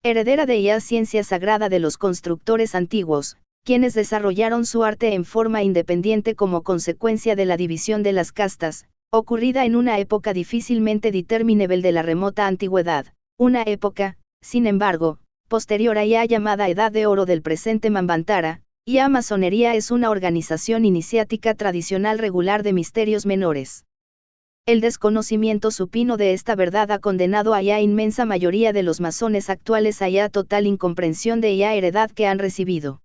heredera de Ia, ciencia sagrada de los constructores antiguos, quienes desarrollaron su arte en forma independiente como consecuencia de la división de las castas, ocurrida en una época difícilmente determinable de la remota antigüedad, una época, sin embargo, posterior a Ia, llamada Edad de Oro del presente Manvantara. Ia masonería es una organización iniciática tradicional regular de misterios menores. El desconocimiento supino de esta verdad ha condenado a la inmensa mayoría de los masones actuales a la total incomprensión de la heredad que han recibido.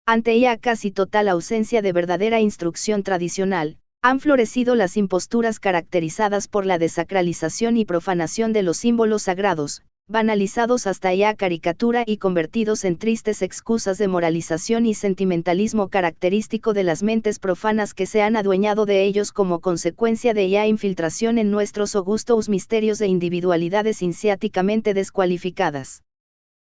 Ante la casi total ausencia de verdadera instrucción tradicional, han florecido las imposturas caracterizadas por la desacralización y profanación de los símbolos sagrados, banalizados hasta la caricatura y convertidos en tristes excusas de moralización y sentimentalismo característico de las mentes profanas que se han adueñado de ellos como consecuencia de la infiltración en nuestros augustos misterios de individualidades iniciáticamente descualificadas.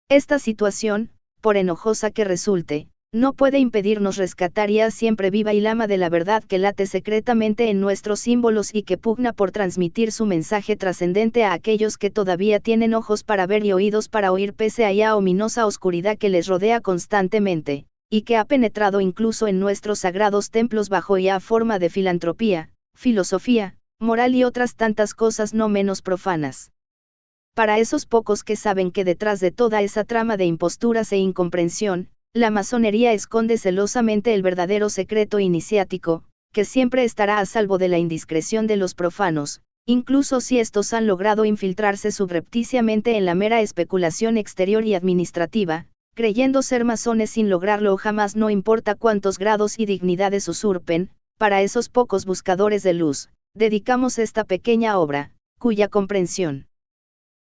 Esta situación, por enojosa que resulte, no puede impedirnos rescatar ya siempre viva y lama de la verdad que late secretamente en nuestros símbolos y que pugna por transmitir su mensaje trascendente a aquellos que todavía tienen ojos para ver y oídos para oír pese a la ominosa oscuridad que les rodea constantemente, y que ha penetrado incluso en nuestros sagrados templos bajo ya forma de filantropía, filosofía, moral y otras tantas cosas no menos profanas. Para esos pocos que saben que detrás de toda esa trama de imposturas e incomprensión, la masonería esconde celosamente el verdadero secreto iniciático, que siempre estará a salvo de la indiscreción de los profanos, incluso si estos han logrado infiltrarse subrepticiamente en la mera especulación exterior y administrativa, creyendo ser masones sin lograrlo jamás, no importa cuántos grados y dignidades usurpen. Para esos pocos buscadores de luz, dedicamos esta pequeña obra, cuya comprensión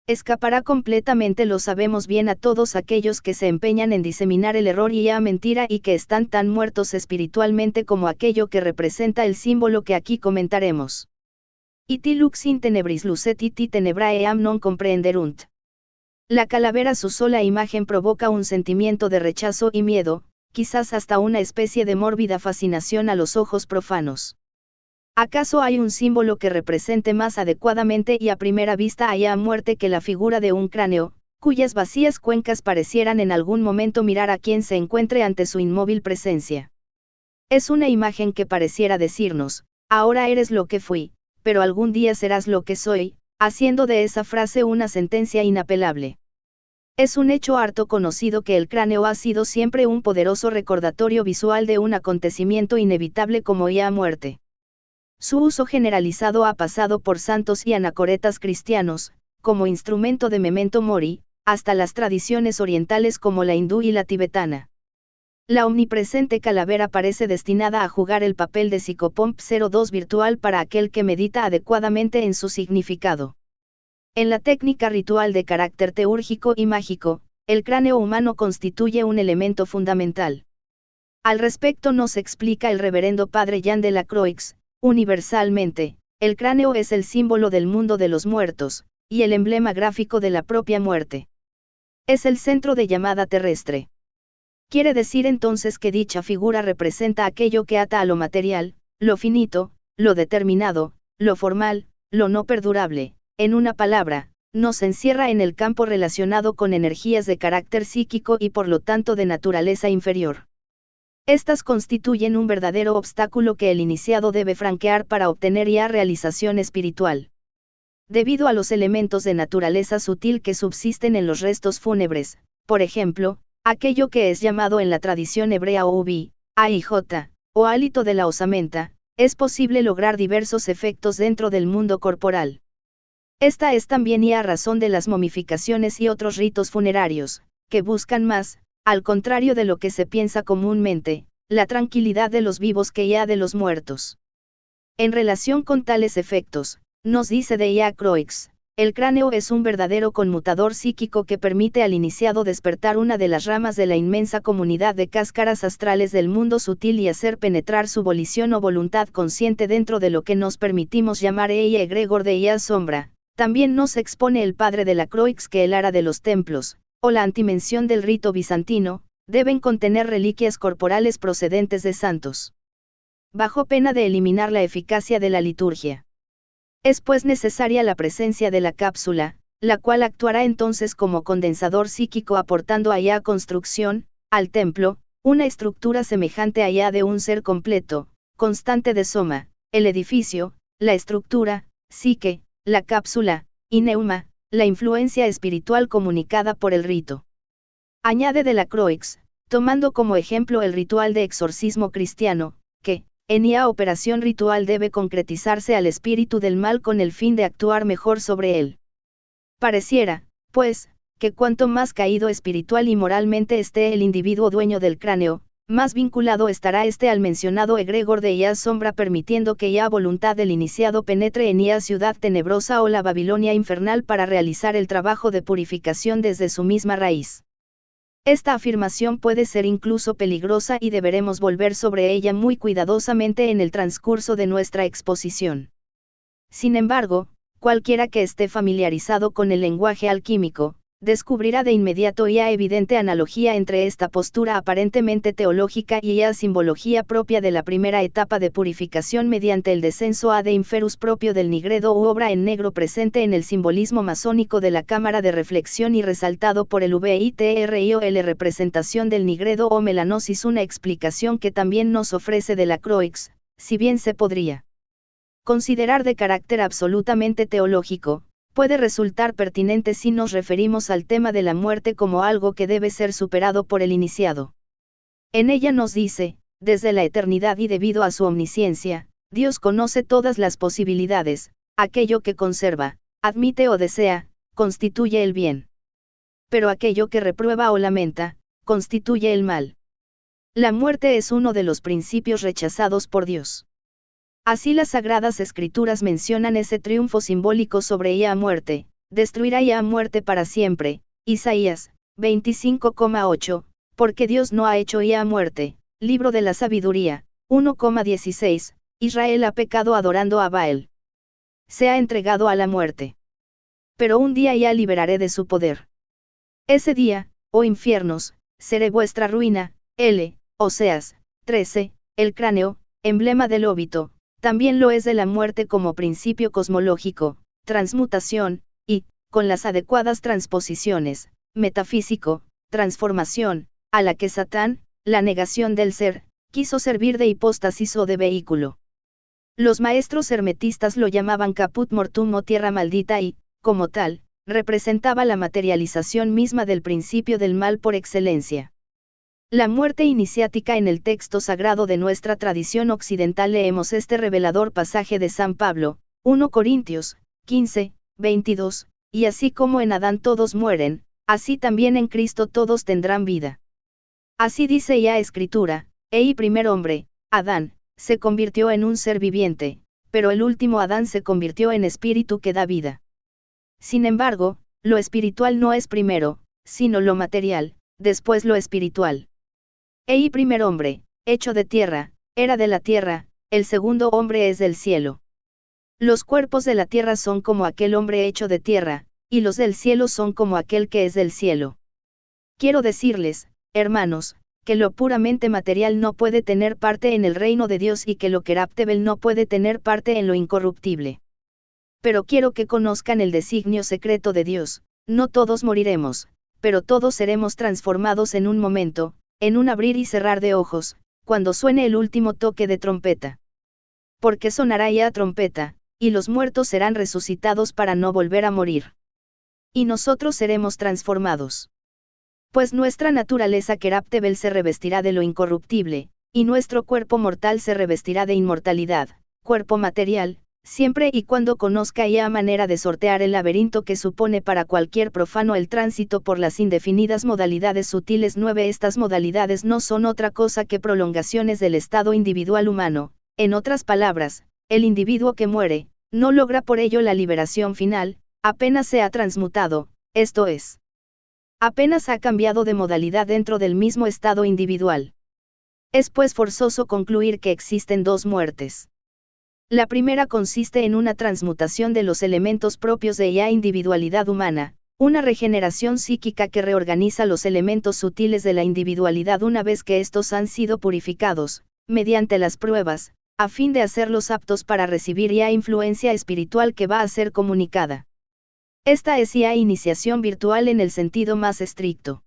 escapará completamente, lo sabemos bien, a todos aquellos que se empeñan en diseminar el error y la mentira y que están tan muertos espiritualmente como aquello que representa el símbolo que aquí comentaremos. Iti lux in tenebris lucet iti tenebrae eam non comprenderunt. La calavera, su sola imagen, provoca un sentimiento de rechazo y miedo, quizás hasta una especie de mórbida fascinación a los ojos profanos. ¿Acaso hay un símbolo que represente más adecuadamente y a primera vista a la muerte que la figura de un cráneo, cuyas vacías cuencas parecieran en algún momento mirar a quien se encuentre ante su inmóvil presencia? Es una imagen que pareciera decirnos: ahora eres lo que fui, pero algún día serás lo que soy, haciendo de esa frase una sentencia inapelable. Es un hecho harto conocido que el cráneo ha sido siempre un poderoso recordatorio visual de un acontecimiento inevitable como la muerte. Su uso generalizado ha pasado por santos y anacoretas cristianos, como instrumento de memento mori, hasta las tradiciones orientales como la hindú y la tibetana. La omnipresente calavera parece destinada a jugar el papel de psicopomp 02 virtual para aquel que medita adecuadamente en su significado. En la técnica ritual de carácter teúrgico y mágico, el cráneo humano constituye un elemento fundamental. Al respecto nos explica el reverendo padre Jean de la Croix: universalmente, el cráneo es el símbolo del mundo de los muertos, y el emblema gráfico de la propia muerte. Es el centro de llamada terrestre. Quiere decir entonces que dicha figura representa aquello que ata a lo material, lo finito, lo determinado, lo formal, lo no perdurable, en una palabra, nos encierra en el campo relacionado con energías de carácter psíquico y por lo tanto de naturaleza inferior. Estas constituyen un verdadero obstáculo que el iniciado debe franquear para obtener ya realización espiritual. Debido a los elementos de naturaleza sutil que subsisten en los restos fúnebres, por ejemplo, aquello que es llamado en la tradición hebrea Ubi, AIJ, o hálito de la osamenta, es posible lograr diversos efectos dentro del mundo corporal. Esta es también ya razón de las momificaciones y otros ritos funerarios, que buscan más, al contrario de lo que se piensa comúnmente, la tranquilidad de los vivos que ya de los muertos. En relación con tales efectos, nos dice de la Croix, el cráneo es un verdadero conmutador psíquico que permite al iniciado despertar una de las ramas de la inmensa comunidad de cáscaras astrales del mundo sutil y hacer penetrar su volición o voluntad consciente dentro de lo que nos permitimos llamar ella egregor de ella sombra. También nos expone el padre de la Croix que el ara de los templos, o la antimensión del rito bizantino, deben contener reliquias corporales procedentes de santos, bajo pena de eliminar la eficacia de la liturgia. Es pues necesaria la presencia de la cápsula, la cual actuará entonces como condensador psíquico aportando a Ya construcción, al templo, una estructura semejante a Ya de un ser completo, constante de soma, el edificio, la estructura, psique, la cápsula, y neuma, la influencia espiritual comunicada por el rito. Añade de la Croix, tomando como ejemplo el ritual de exorcismo cristiano, que, en IA operación ritual debe concretizarse al espíritu del mal con el fin de actuar mejor sobre él. Pareciera, pues, que cuanto más caído espiritual y moralmente esté el individuo dueño del cráneo, más vinculado estará este al mencionado egregor de IA sombra permitiendo que ya voluntad del iniciado penetre en IA ciudad tenebrosa o la Babilonia infernal para realizar el trabajo de purificación desde su misma raíz. Esta afirmación puede ser incluso peligrosa y deberemos volver sobre ella muy cuidadosamente en el transcurso de nuestra exposición. Sin embargo, cualquiera que esté familiarizado con el lenguaje alquímico, descubrirá de inmediato ya evidente analogía entre esta postura aparentemente teológica y ya simbología propia de la primera etapa de purificación mediante el descenso ad inferus propio del nigredo u obra en negro presente en el simbolismo masónico de la cámara de reflexión y resaltado por el VITRIOL representación del nigredo o melanosis, una explicación que también nos ofrece de la Croix, si bien se podría considerar de carácter absolutamente teológico, puede resultar pertinente si nos referimos al tema de la muerte como algo que debe ser superado por el iniciado. En ella nos dice, desde la eternidad y debido a su omnisciencia, Dios conoce todas las posibilidades, aquello que conserva, admite o desea, constituye el bien. Pero aquello que reprueba o lamenta, constituye el mal. La muerte es uno de los principios rechazados por Dios. Así las Sagradas Escrituras mencionan ese triunfo simbólico sobre ya muerte, destruirá ya muerte para siempre, Isaías, 25,8, porque Dios no ha hecho ya muerte, Libro de la Sabiduría, 1,16, Israel ha pecado adorando a Baal. Se ha entregado a la muerte. Pero un día ya liberaré de su poder. Ese día, oh infiernos, seré vuestra ruina, Oseas, 13, el cráneo, emblema del óbito. También lo es de la muerte como principio cosmológico, transmutación, y, con las adecuadas transposiciones, metafísico, transformación, a la que Satán, la negación del ser, quiso servir de hipóstasis o de vehículo. Los maestros hermetistas lo llamaban caput mortum o tierra maldita y, como tal, representaba la materialización misma del principio del mal por excelencia. La muerte iniciática. En el texto sagrado de nuestra tradición occidental leemos este revelador pasaje de San Pablo, 1 Corintios, 15, 22, y así como en Adán todos mueren, así también en Cristo todos tendrán vida. Así dice ya Escritura, primer hombre, Adán, se convirtió en un ser viviente, pero el último Adán se convirtió en espíritu que da vida. Sin embargo, lo espiritual no es primero, sino lo material, después lo espiritual. Primer hombre, hecho de tierra, era de la tierra, el segundo hombre es del cielo. Los cuerpos de la tierra son como aquel hombre hecho de tierra, y los del cielo son como aquel que es del cielo. Quiero decirles, hermanos, que lo puramente material no puede tener parte en el reino de Dios y que lo corruptible no puede tener parte en lo incorruptible. Pero quiero que conozcan el designio secreto de Dios, no todos moriremos, pero todos seremos transformados en un momento, en un abrir y cerrar de ojos, cuando suene el último toque de trompeta. Porque sonará ya trompeta, y los muertos serán resucitados para no volver a morir. Y nosotros seremos transformados. Pues nuestra naturaleza corruptible se revestirá de lo incorruptible, y nuestro cuerpo mortal se revestirá de inmortalidad, cuerpo material, siempre y cuando conozca ya manera de sortear el laberinto que supone para cualquier profano el tránsito por las indefinidas modalidades sutiles 9. Estas modalidades no son otra cosa que prolongaciones del estado individual humano, en otras palabras, el individuo que muere, no logra por ello la liberación final, apenas se ha transmutado, esto es, apenas ha cambiado de modalidad dentro del mismo estado individual. Es pues forzoso concluir que existen dos muertes. La primera consiste en una transmutación de los elementos propios de la individualidad humana, una regeneración psíquica que reorganiza los elementos sutiles de la individualidad una vez que estos han sido purificados, mediante las pruebas, a fin de hacerlos aptos para recibir ya influencia espiritual que va a ser comunicada. Esta es ya iniciación virtual en el sentido más estricto.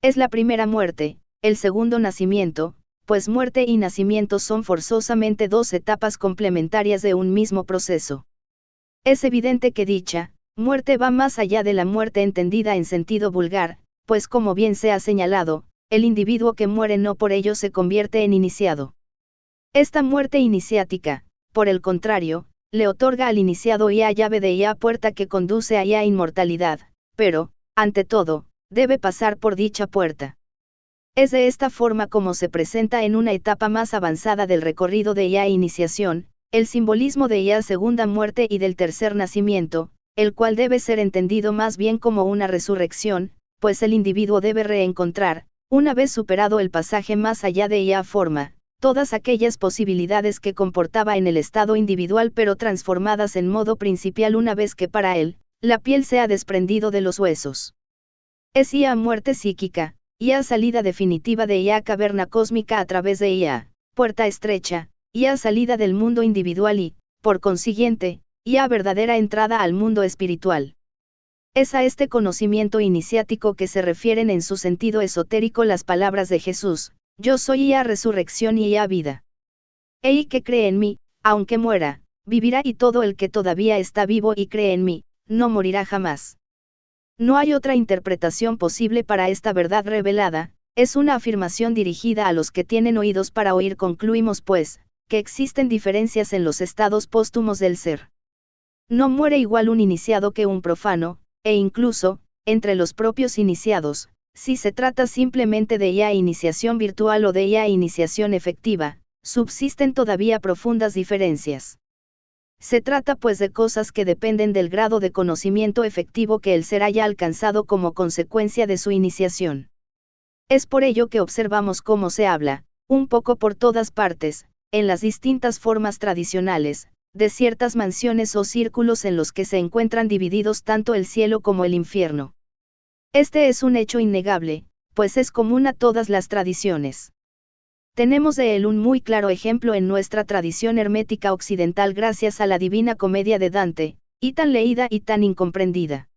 Es la primera muerte, el segundo nacimiento, pues muerte y nacimiento son forzosamente dos etapas complementarias de un mismo proceso. Es evidente que dicha muerte va más allá de la muerte entendida en sentido vulgar, pues como bien se ha señalado, el individuo que muere no por ello se convierte en iniciado. Esta muerte iniciática, por el contrario, le otorga al iniciado ya llave de ya puerta que conduce a ya inmortalidad, pero, ante todo, debe pasar por dicha puerta. Es de esta forma como se presenta en una etapa más avanzada del recorrido de ya iniciación, el simbolismo de ya segunda muerte y del tercer nacimiento, el cual debe ser entendido más bien como una resurrección, pues el individuo debe reencontrar, una vez superado el pasaje más allá de ya forma, todas aquellas posibilidades que comportaba en el estado individual pero transformadas en modo principal una vez que para él, la piel se ha desprendido de los huesos. Es ya muerte psíquica, ya salida definitiva de ya caverna cósmica a través de ya puerta estrecha, ya salida del mundo individual y, por consiguiente, ya verdadera entrada al mundo espiritual. Es a este conocimiento iniciático que se refieren en su sentido esotérico las palabras de Jesús: yo soy ya resurrección y ya vida. El que cree en mí, aunque muera, vivirá, y todo el que todavía está vivo y cree en mí, no morirá jamás. No hay otra interpretación posible para esta verdad revelada, es una afirmación dirigida a los que tienen oídos para oír. Concluimos pues, que existen diferencias en los estados póstumos del ser. No muere igual un iniciado que un profano, e incluso, entre los propios iniciados, si se trata simplemente de ya iniciación virtual o de ya iniciación efectiva, subsisten todavía profundas diferencias. Se trata pues de cosas que dependen del grado de conocimiento efectivo que el ser haya alcanzado como consecuencia de su iniciación. Es por ello que observamos cómo se habla, un poco por todas partes, en las distintas formas tradicionales, de ciertas mansiones o círculos en los que se encuentran divididos tanto el cielo como el infierno. Este es un hecho innegable, pues es común a todas las tradiciones. Tenemos de él un muy claro ejemplo en nuestra tradición hermética occidental gracias a la Divina Comedia de Dante, y tan leída y tan incomprendida.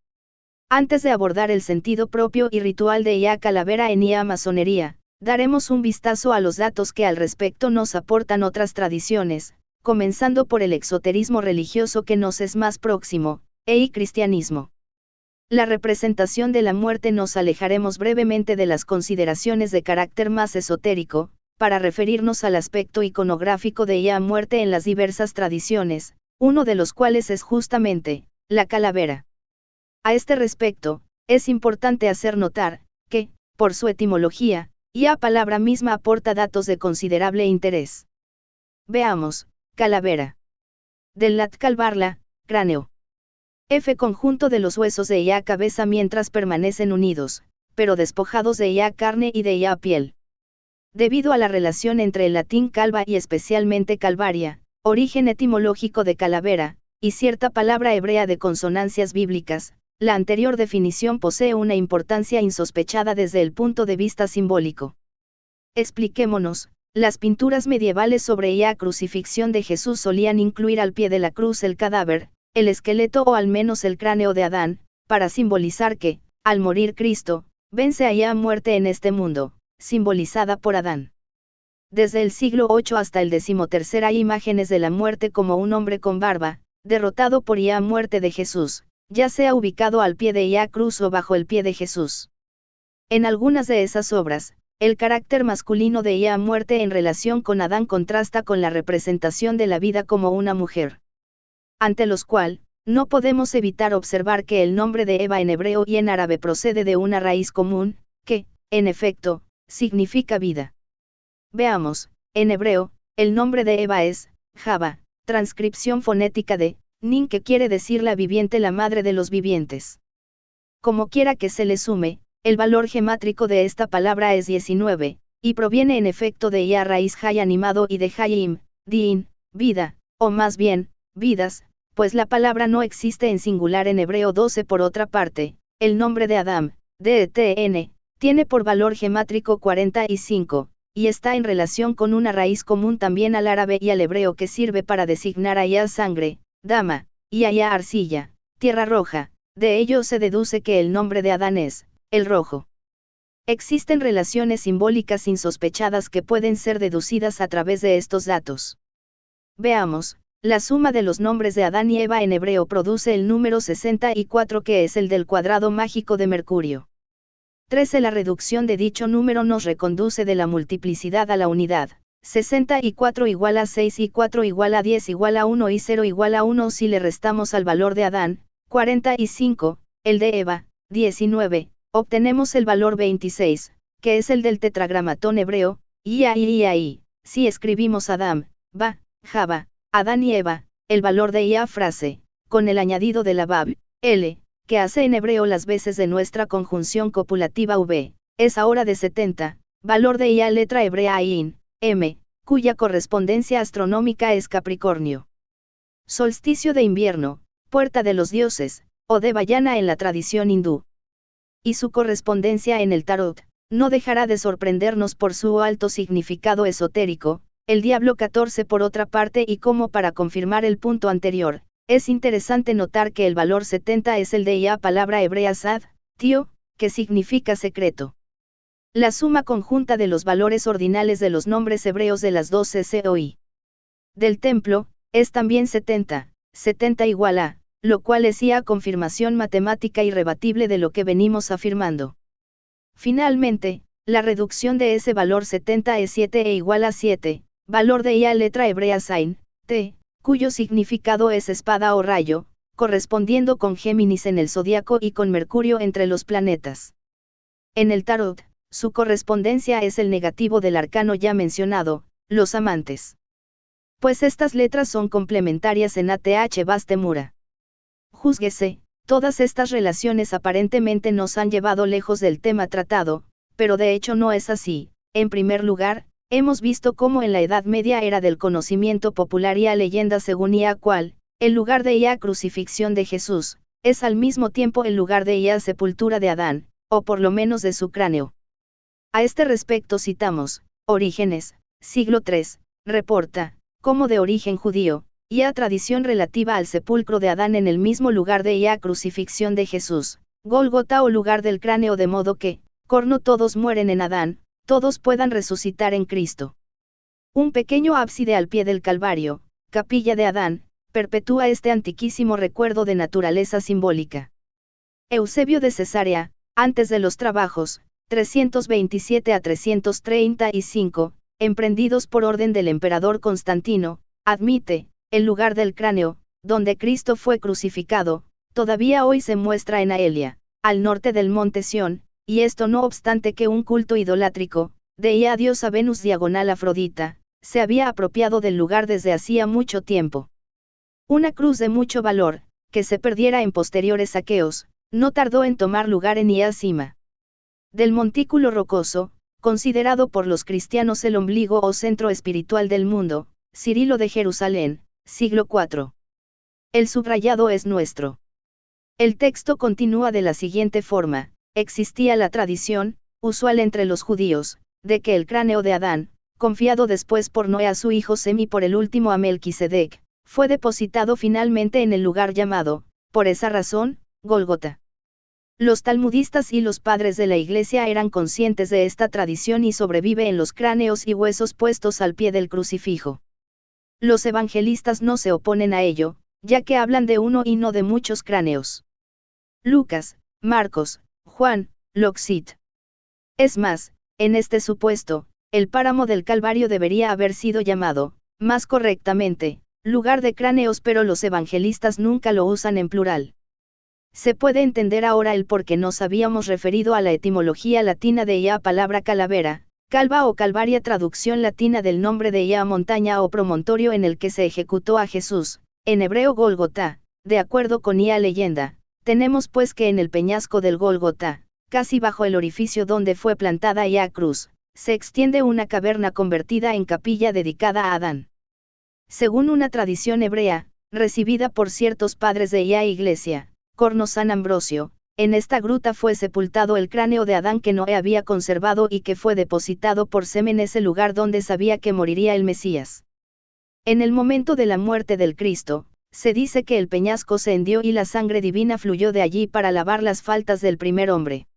Antes de abordar el sentido propio y ritual de ya calavera en ya masonería, daremos un vistazo a los datos que al respecto nos aportan otras tradiciones, comenzando por el exoterismo religioso que nos es más próximo, y cristianismo. La representación de la muerte nos alejaremos brevemente de las consideraciones de carácter más esotérico, para referirnos al aspecto iconográfico de ya muerte en las diversas tradiciones, uno de los cuales es justamente, la calavera. A este respecto, es importante hacer notar, que, por su etimología, ya palabra misma aporta datos de considerable interés. Veamos, calavera. Del lat calvarla, cráneo. Conjunto de los huesos de ya cabeza mientras permanecen unidos, pero despojados de ya carne y de ya piel. Debido a la relación entre el latín calva y especialmente calvaria, origen etimológico de calavera, y cierta palabra hebrea de consonancias bíblicas, la anterior definición posee una importancia insospechada desde el punto de vista simbólico. Expliquémonos. Las pinturas medievales sobre la crucifixión de Jesús solían incluir al pie de la cruz el cadáver, el esqueleto o al menos el cráneo de Adán, para simbolizar que, al morir Cristo, vence a la muerte en este mundo, simbolizada por Adán. Desde el siglo VIII hasta el XIII hay imágenes de la muerte como un hombre con barba, derrotado por la muerte de Jesús, ya sea ubicado al pie de la cruz o bajo el pie de Jesús. En algunas de esas obras, el carácter masculino de la muerte en relación con Adán contrasta con la representación de la vida como una mujer. Ante los cual, no podemos evitar observar que el nombre de Eva en hebreo y en árabe procede de una raíz común, que, en efecto, significa vida. Veamos, en hebreo, el nombre de Eva es, Java, transcripción fonética de, Nin, que quiere decir la viviente, la madre de los vivientes. Como quiera que se le sume, el valor gemátrico de esta palabra es 19, y proviene en efecto de ya raíz hay animado y de hayim, din, vida, o más bien, vidas, pues la palabra no existe en singular en hebreo. 12. Por otra parte, el nombre de Adam, DTN, tiene por valor gemátrico 45, y está en relación con una raíz común también al árabe y al hebreo que sirve para designar a ya sangre, dama, y a ya arcilla, tierra roja, De ello se deduce que el nombre de Adán es, el rojo. Existen relaciones simbólicas insospechadas que pueden ser deducidas a través de estos datos. Veamos, la suma de los nombres de Adán y Eva en hebreo produce el número 64 que es el del cuadrado mágico de Mercurio. 13. La reducción de dicho número nos reconduce de la multiplicidad a la unidad. 64 igual a 6 y 4 igual a 10 igual a 1 y 0 igual a 1 si le restamos al valor de Adán, 45, el de Eva, 19, obtenemos el valor 26, que es el del tetragramatón hebreo, y ahí, si escribimos Adam, Ba, Java, Adán y Eva, el valor de Ia frase, con el añadido de la Bab, L, que hace en hebreo las veces de nuestra conjunción copulativa V, es ahora de 70, valor de Ia letra hebrea Ain, M, cuya correspondencia astronómica es Capricornio. Solsticio de invierno, puerta de los dioses, o de Vayana en la tradición hindú. Y su correspondencia en el tarot, no dejará de sorprendernos por su alto significado esotérico. El diablo 14 por otra parte y como para confirmar el punto anterior, es interesante notar que el valor 70 es el de Ia palabra hebrea Sad, tío, que significa secreto. La suma conjunta de los valores ordinales de los nombres hebreos de las 12 COI del templo, es también 70, 70 igual a, lo cual es Ia confirmación matemática irrebatible de lo que venimos afirmando. Finalmente, la reducción de ese valor 70 es 7 e igual a 7. Valor de Ia letra hebrea Sain, T, cuyo significado es espada o rayo, correspondiendo con Géminis en el zodiaco y con Mercurio entre los planetas. En el tarot, su correspondencia es el negativo del arcano ya mencionado, los amantes. Pues estas letras son complementarias en ATH Bastemura. Júzguese, todas estas relaciones aparentemente nos han llevado lejos del tema tratado, pero de hecho no es así. En primer lugar, hemos visto cómo en la Edad Media era del conocimiento popular Ia leyenda según Ia cual, el lugar de Ia crucifixión de Jesús, es al mismo tiempo el lugar de Ia sepultura de Adán, o por lo menos de su cráneo. A este respecto citamos, Orígenes, siglo III, reporta, como de origen judío, Ia tradición relativa al sepulcro de Adán en el mismo lugar de Ia crucifixión de Jesús, Gólgota o lugar del cráneo de modo que, corno todos mueren en Adán, todos puedan resucitar en Cristo. Un pequeño ábside al pie del Calvario, capilla de Adán, perpetúa este antiquísimo recuerdo de naturaleza simbólica. Eusebio de Cesarea, antes de los trabajos, 327 a 335, emprendidos por orden del emperador Constantino, admite, el lugar del cráneo, donde Cristo fue crucificado, todavía hoy se muestra en Aelia, al norte del monte Sión, y esto no obstante que un culto idolátrico, de Ia diosa Venus diagonal Afrodita, se había apropiado del lugar desde hacía mucho tiempo. Una cruz de mucho valor, que se perdiera en posteriores saqueos, no tardó en tomar lugar en Ia cima del montículo rocoso, considerado por los cristianos el ombligo o centro espiritual del mundo, Cirilo de Jerusalén, siglo IV. El subrayado es nuestro. El texto continúa de la siguiente forma. Existía la tradición, usual entre los judíos, de que el cráneo de Adán, confiado después por Noé a su hijo Sem y por el último a Melquisedec, fue depositado finalmente en el lugar llamado, por esa razón, Gólgota. Los talmudistas y los padres de la Iglesia eran conscientes de esta tradición y sobrevive en los cráneos y huesos puestos al pie del crucifijo. Los evangelistas no se oponen a ello, ya que hablan de uno y no de muchos cráneos. Lucas, Marcos, Juan, Loxit. Es más, en este supuesto, el páramo del Calvario debería haber sido llamado, más correctamente, lugar de cráneos, pero los evangelistas nunca lo usan en plural. Se puede entender ahora el por qué nos habíamos referido a la etimología latina de Ia palabra calavera, calva o calvaria traducción latina del nombre de Ia montaña o promontorio en el que se ejecutó a Jesús, en hebreo Gólgota, de acuerdo con Ia leyenda, tenemos pues que en el peñasco del Gólgota, casi bajo el orificio donde fue plantada Ia cruz, se extiende una caverna convertida en capilla dedicada a Adán. Según una tradición hebrea, recibida por ciertos padres de Ia Iglesia, Corno San Ambrosio, en esta gruta fue sepultado el cráneo de Adán que Noé había conservado y que fue depositado por Sem en ese lugar donde sabía que moriría el Mesías. En el momento de la muerte del Cristo, se dice que el peñasco se hendió y la sangre divina fluyó de allí para lavar las faltas del primer hombre.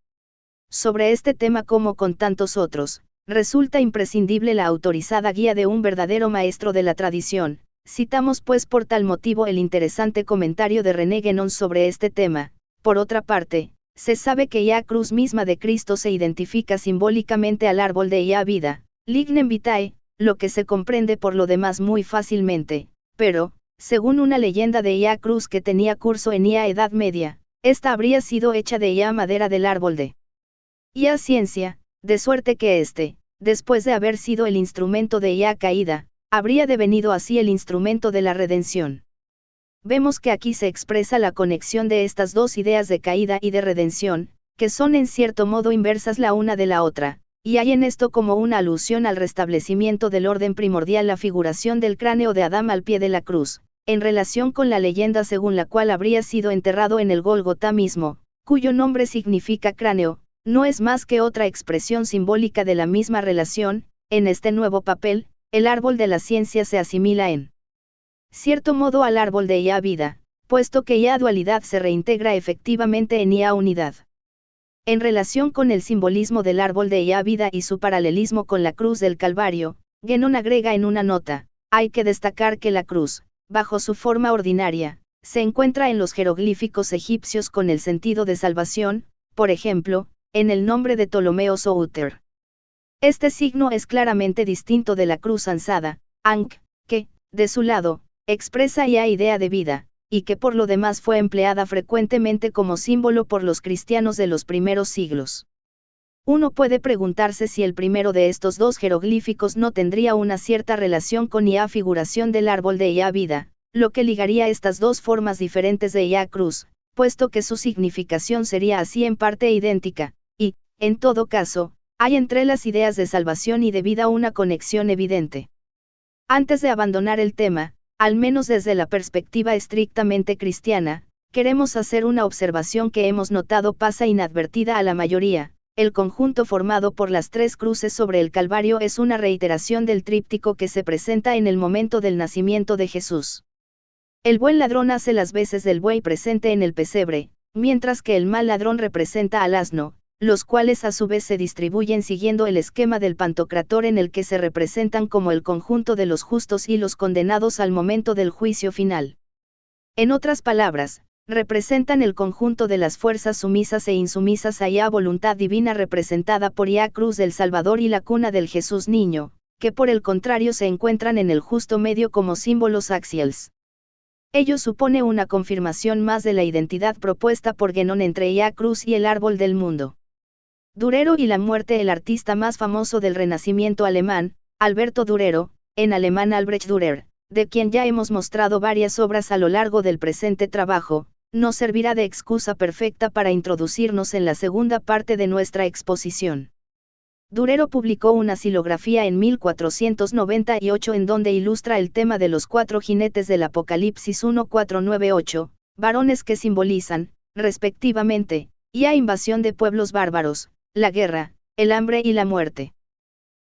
Sobre este tema, como con tantos otros, resulta imprescindible la autorizada guía de un verdadero maestro de la tradición. Citamos pues por tal motivo el interesante comentario de René Guénon sobre este tema. Por otra parte, se sabe que la cruz misma de Cristo se identifica simbólicamente al árbol de la vida, lignem vitae, lo que se comprende por lo demás muy fácilmente, pero, según una leyenda de la cruz que tenía curso en la Edad Media, esta habría sido hecha de la madera del árbol de la ciencia, de suerte que después de haber sido el instrumento de la caída, habría devenido así el instrumento de la redención. Vemos que aquí se expresa la conexión de estas dos ideas de caída y de redención, que son en cierto modo inversas la una de la otra, y hay en esto como una alusión al restablecimiento del orden primordial la figuración del cráneo de Adán al pie de la cruz, en relación con la leyenda según la cual habría sido enterrado en el Gólgota mismo, cuyo nombre significa cráneo, no es más que otra expresión simbólica de la misma relación. En este nuevo papel, el árbol de la ciencia se asimila en cierto modo al árbol de la vida, puesto que la dualidad se reintegra efectivamente en la unidad. En relación con el simbolismo del árbol de la vida y su paralelismo con la cruz del Calvario, Guénon agrega en una nota: hay que destacar que la cruz, bajo su forma ordinaria, se encuentra en los jeroglíficos egipcios con el sentido de salvación, por ejemplo, en el nombre de Ptolomeo Souter. Este signo es claramente distinto de la cruz ansada, Ankh, que, de su lado, expresa la idea de vida, y que por lo demás fue empleada frecuentemente como símbolo por los cristianos de los primeros siglos. Uno puede preguntarse si el primero de estos dos jeroglíficos no tendría una cierta relación con la figuración del árbol de la vida, lo que ligaría estas dos formas diferentes de la cruz, puesto que su significación sería así en parte idéntica, y, en todo caso, hay entre las ideas de salvación y de vida una conexión evidente. Antes de abandonar el tema, al menos desde la perspectiva estrictamente cristiana, queremos hacer una observación que hemos notado pasa inadvertida a la mayoría: el conjunto formado por las tres cruces sobre el Calvario es una reiteración del tríptico que se presenta en el momento del nacimiento de Jesús. El buen ladrón hace las veces del buey presente en el pesebre, mientras que el mal ladrón representa al asno, los cuales a su vez se distribuyen siguiendo el esquema del Pantocrator, en el que se representan como el conjunto de los justos y los condenados al momento del juicio final. En otras palabras, representan el conjunto de las fuerzas sumisas e insumisas a la voluntad divina representada por la cruz del Salvador y la cuna del Jesús niño, que por el contrario se encuentran en el justo medio como símbolos axiales. Ello supone una confirmación más de la identidad propuesta por Guénon entre la cruz y el árbol del mundo. Durero y la muerte. El artista más famoso del Renacimiento alemán, Alberto Durero, en alemán Albrecht Dürer, de quien ya hemos mostrado varias obras a lo largo del presente trabajo, nos servirá de excusa perfecta para introducirnos en la segunda parte de nuestra exposición. Durero publicó una silografía en 1498 en donde ilustra el tema de los cuatro jinetes del Apocalipsis 1498, varones que simbolizan, respectivamente, la invasión de pueblos bárbaros, la guerra, el hambre y la muerte.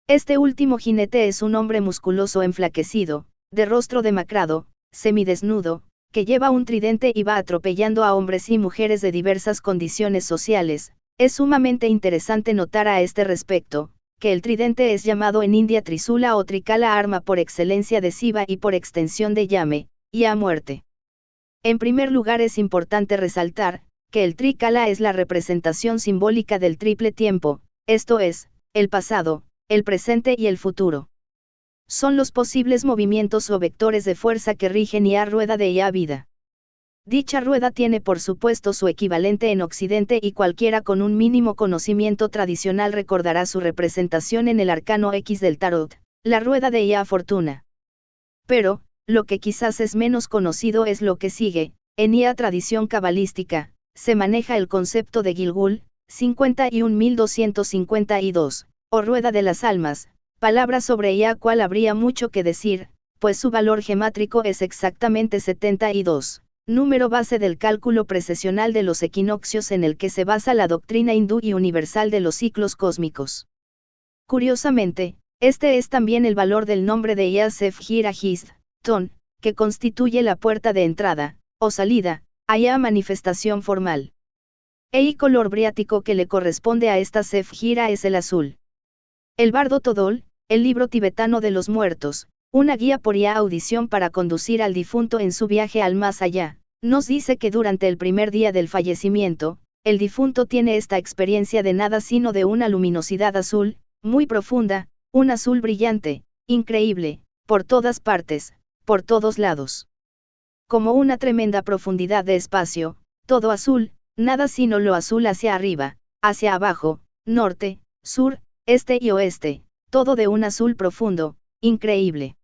Este último jinete es un hombre musculoso enflaquecido, de rostro demacrado, semidesnudo, que lleva un tridente y va atropellando a hombres y mujeres de diversas condiciones sociales. Es sumamente interesante notar a este respecto, que el tridente es llamado en India Trisula o Trikala, arma por excelencia de Siva y por extensión de Yame, y a muerte. En primer lugar es importante resaltar, que el Trikala es la representación simbólica del triple tiempo, esto es, el pasado, el presente y el futuro. Son los posibles movimientos o vectores de fuerza que rigen la rueda de la vida. Dicha rueda tiene por supuesto su equivalente en Occidente, y cualquiera con un mínimo conocimiento tradicional recordará su representación en el arcano X del tarot, la rueda de la fortuna. Pero, lo que quizás es menos conocido es lo que sigue. En la tradición cabalística, se maneja el concepto de Gilgul, 51.252, o rueda de las almas, palabra sobre la cual habría mucho que decir, pues su valor gemátrico es exactamente 72, número base del cálculo precesional de los equinoccios en el que se basa la doctrina hindú y universal de los ciclos cósmicos. Curiosamente, este es también el valor del nombre de Yasef Girahist, Ton, que constituye la puerta de entrada, o salida, a manifestación formal. El color briático que le corresponde a esta sefgira es el azul. El Bardo Todol, el libro tibetano de los muertos, una guía por audición para conducir al difunto en su viaje al más allá, nos dice que durante el primer día del fallecimiento, el difunto tiene esta experiencia de nada sino de una luminosidad azul, muy profunda, un azul brillante, increíble, por todas partes, por todos lados. Como una tremenda profundidad de espacio, todo azul, nada sino lo azul hacia arriba, hacia abajo, norte, sur, este y oeste, todo de un azul profundo, increíble.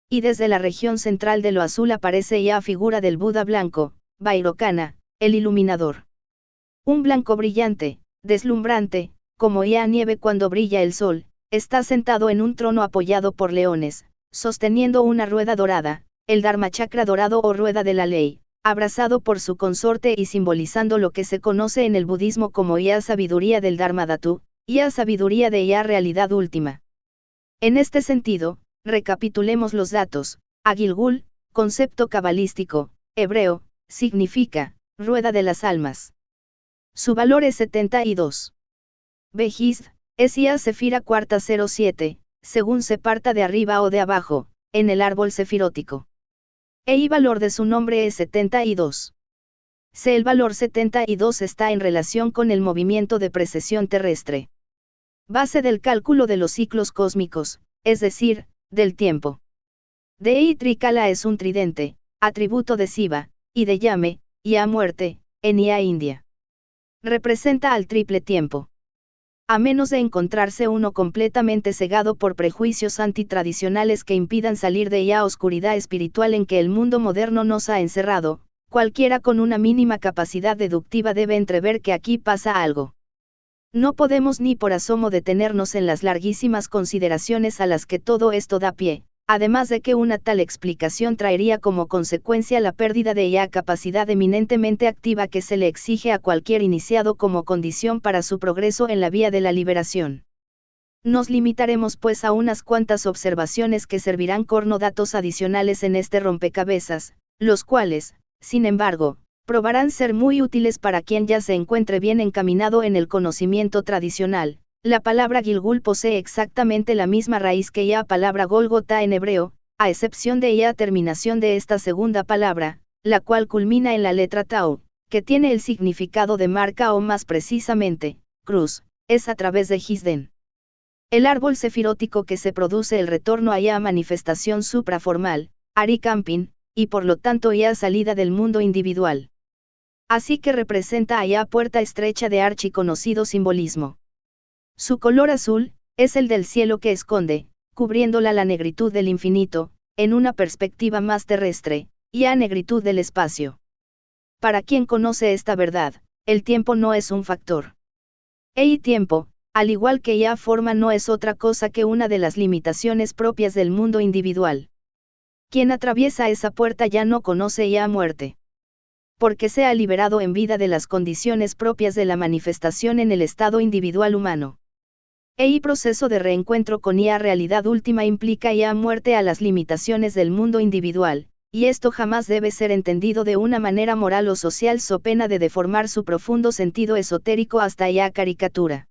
Y desde la región central de lo azul aparece ya figura del Buda blanco, Vairocana, el iluminador. Un blanco brillante, deslumbrante, como ya nieve cuando brilla el sol, está sentado en un trono apoyado por leones, sosteniendo una rueda dorada, el Dharmachakra dorado o rueda de la ley, abrazado por su consorte y simbolizando lo que se conoce en el budismo como ya sabiduría del Dharmadhatu, ya sabiduría de ya realidad última. En este sentido, recapitulemos los datos. Agilgul, concepto cabalístico, hebreo, significa, rueda de las almas. Su valor es 72. Behizd, es ya Sefira cuarta 07, según se parta de arriba o de abajo, en el árbol sefirótico. El valor de su nombre es 72. El valor 72 está en relación con el movimiento de precesión terrestre. Base del cálculo de los ciclos cósmicos, es decir, del tiempo. De Trikala es un tridente, atributo de Siva, y de Yame, y a muerte, en Ia India. Representa al triple tiempo. A menos de encontrarse uno completamente cegado por prejuicios antitradicionales que impidan salir de la oscuridad espiritual en que el mundo moderno nos ha encerrado, cualquiera con una mínima capacidad deductiva debe entrever que aquí pasa algo. No podemos ni por asomo detenernos en las larguísimas consideraciones a las que todo esto da pie, además de que una tal explicación traería como consecuencia la pérdida de la capacidad eminentemente activa que se le exige a cualquier iniciado como condición para su progreso en la vía de la liberación. Nos limitaremos pues a unas cuantas observaciones que servirán como datos adicionales en este rompecabezas, los cuales, sin embargo, probarán ser muy útiles para quien ya se encuentre bien encaminado en el conocimiento tradicional. La palabra Gilgul posee exactamente la misma raíz que la palabra Golgota en hebreo, a excepción de la terminación de esta segunda palabra, la cual culmina en la letra Tau, que tiene el significado de marca o más precisamente, cruz, es a través de Hisden. El árbol sefirótico que se produce el retorno a la manifestación supraformal, Ari Campin, y por lo tanto ya salida del mundo individual. Así que representa a la puerta estrecha de archiconocido simbolismo. Su color azul, es el del cielo que esconde, cubriéndola la negritud del infinito, en una perspectiva más terrestre, y a negritud del espacio. Para quien conoce esta verdad, el tiempo no es un factor. El tiempo, al igual que la forma no es otra cosa que una de las limitaciones propias del mundo individual. Quien atraviesa esa puerta ya no conoce la muerte. Porque se ha liberado en vida de las condiciones propias de la manifestación en el estado individual humano. El proceso de reencuentro con la realidad última implica la muerte a las limitaciones del mundo individual, y esto jamás debe ser entendido de una manera moral o social so pena de deformar su profundo sentido esotérico hasta la caricatura.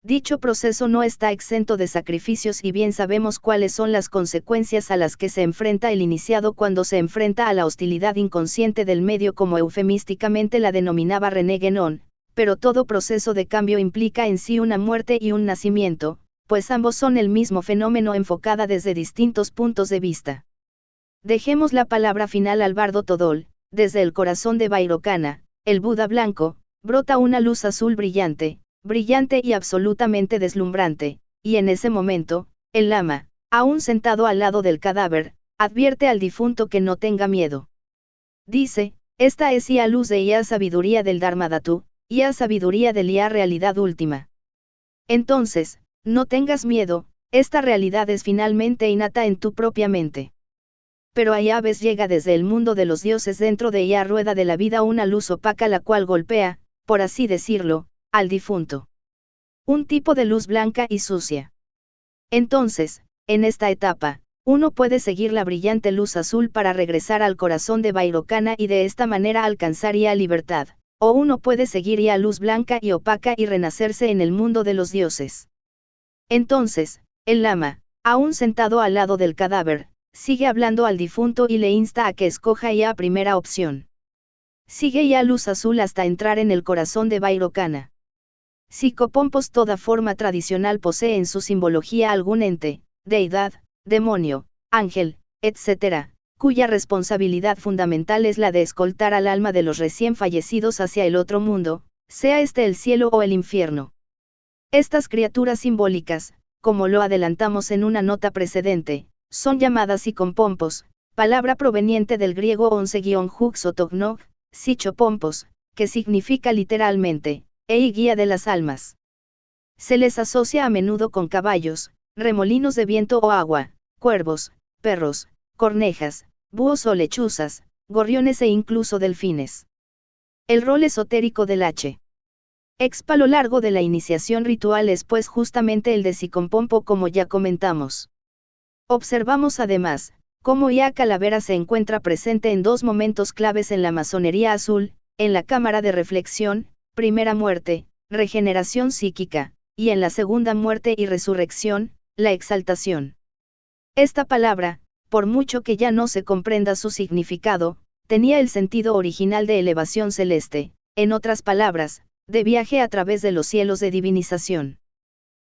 Dicho proceso no está exento de sacrificios y bien sabemos cuáles son las consecuencias a las que se enfrenta el iniciado cuando se enfrenta a la hostilidad inconsciente del medio como eufemísticamente la denominaba René Guénon, pero todo proceso de cambio implica en sí una muerte y un nacimiento, pues ambos son el mismo fenómeno enfocada desde distintos puntos de vista. Dejemos la palabra final al Bardo Todol. Desde el corazón de Vairocana, el Buda blanco, brota una luz azul brillante y absolutamente deslumbrante, y en ese momento, el lama, aún sentado al lado del cadáver, advierte al difunto que no tenga miedo. Dice, esta es ya luz de ya sabiduría del Dharmadhatu, ya sabiduría de la realidad última. Entonces, no tengas miedo, esta realidad es finalmente innata en tu propia mente. Pero a vez llega desde el mundo de los dioses dentro de ella rueda de la vida una luz opaca la cual golpea, por así decirlo, al difunto. Un tipo de luz blanca y sucia. Entonces, en esta etapa, Uno puede seguir la brillante luz azul para regresar al corazón de Vairocana y de esta manera alcanzar ya libertad, o uno puede seguir ya luz blanca y opaca y renacerse en el mundo de los dioses. Entonces, el lama, aún sentado al lado del cadáver, sigue hablando al difunto y le insta a que escoja ya primera opción. Sigue ya luz azul hasta entrar en el corazón de Vairocana. Psicopompos. Toda forma tradicional posee en su simbología algún ente, deidad, demonio, ángel, etc., cuya responsabilidad fundamental es la de escoltar al alma de los recién fallecidos hacia el otro mundo, sea este el cielo o el infierno. Estas criaturas simbólicas, como lo adelantamos en una nota precedente, son llamadas psicopompos, palabra proveniente del griego 11-huxotognog, psichopompos, que significa literalmente, guía de las almas. Se les asocia a menudo con caballos, remolinos de viento o agua, cuervos, perros, cornejas, búhos o lechuzas, gorriones e incluso delfines. El rol esotérico del Expa a lo largo de la iniciación ritual es pues justamente el de psicopompo, como ya comentamos. Observamos además, cómo ya Calavera se encuentra presente en dos momentos claves en la masonería azul, en la cámara de reflexión, primera muerte, regeneración psíquica, y en la segunda muerte y resurrección, la exaltación. Esta palabra, por mucho que ya no se comprenda su significado, tenía el sentido original de elevación celeste, en otras palabras, de viaje a través de los cielos de divinización.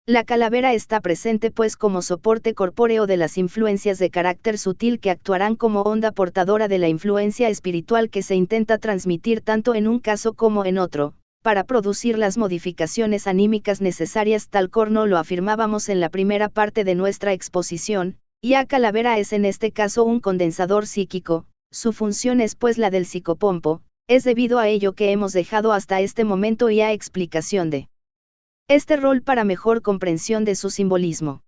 La calavera está presente pues como soporte corpóreo de las influencias de carácter sutil que actuarán como onda portadora de la influencia espiritual que se intenta transmitir tanto en un caso como en otro, para producir las modificaciones anímicas necesarias, tal como lo afirmábamos en la primera parte de nuestra exposición. Ya calavera es en este caso un condensador psíquico, su función es pues la del psicopompo, es debido a ello que hemos dejado hasta este momento ya explicación de este rol para mejor comprensión de su simbolismo.